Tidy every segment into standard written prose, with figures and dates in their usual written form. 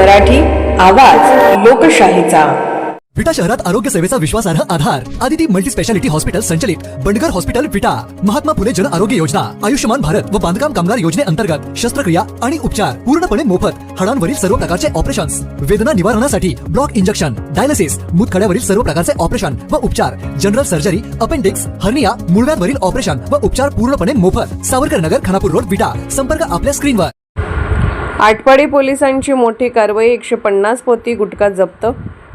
मराठी, आवाज लोकशाहीचा। विटा शहरात आरोग्य सेवेचा विश्वासार्ह आधार आदिती मल्टी स्पेशालिटी हॉस्पिटल संचलित बंडगर हॉस्पिटल विटा, महात्मा फुले जन आरोग्य योजना, आयुष्यमान भारत व बांधकाम कामगार योजनेअंतर्गत शस्त्रक्रिया आणि उपचार पूर्णपणे मोफत, हाडांवरील सर्व प्रकारचे ऑपरेशन्स, वेदना निवारणासाठी ब्लॉक इंजेक्शन, डायलिसिस, मूतखड्यावरील सर्व प्रकारचे ऑपरेशन व उपचार, जनरल सर्जरी, अपेंडिक्स, हर्निया, मूळव्याधवरील ऑपरेशन व उपचार पूर्णपणे मोफत। सावरकर नगर, खानापूर रोड, विटा। संपर्क आपल्या स्क्रीनवर। आटपाडी पोलिसांची मोठी कारवाई, 150 पोती गुटखा जप्त।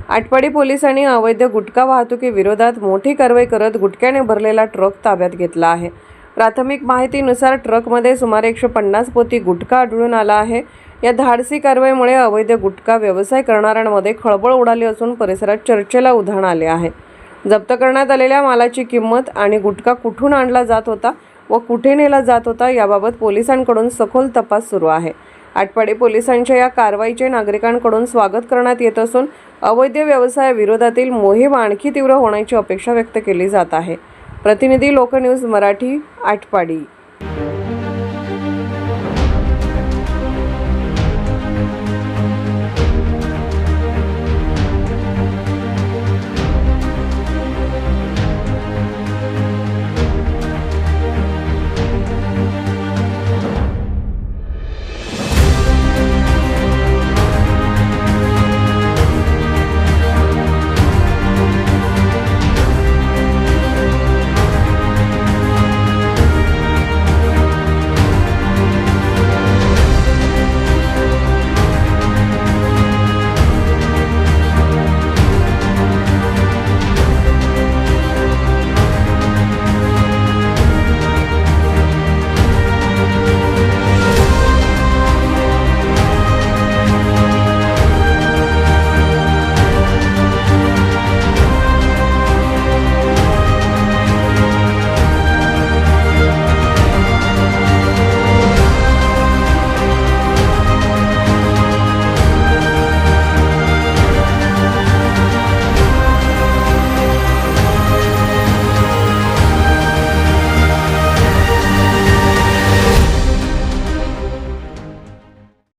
आटपाडी पोलिसांनी अवैध गुटखा वाहतुकीविरोधात मोठी कारवाई करत गुटख्याने भरलेला ट्रक ताब्यात घेतला आहे। प्राथमिक माहितीनुसार ट्रकमध्ये सुमारे 150 पोती गुटखा आढळून आला आहे। या धाडसी कारवाईमुळे अवैध गुटखा व्यवसाय करणाऱ्यांमध्ये खळबळ उडाली असून परिसरात चर्चेला उधाण आले आहे। जप्त करण्यात आलेल्या मालाची किंमत आणि गुटखा कुठून आणला जात होता व कुठे नेला जात होता याबाबत पोलिसांकडून सखोल तपास सुरू आहे। आटपाडी पोलिसांच्या या कारवाईचे नागरिकांकडून स्वागत करण्यात येत असून अवैध व्यवसायाविरोधातील मोहीम आणखी तीव्र होण्याची अपेक्षा व्यक्त केली जात आहे। प्रतिनिधी लोकन्यूज मराठी, आटपाडी।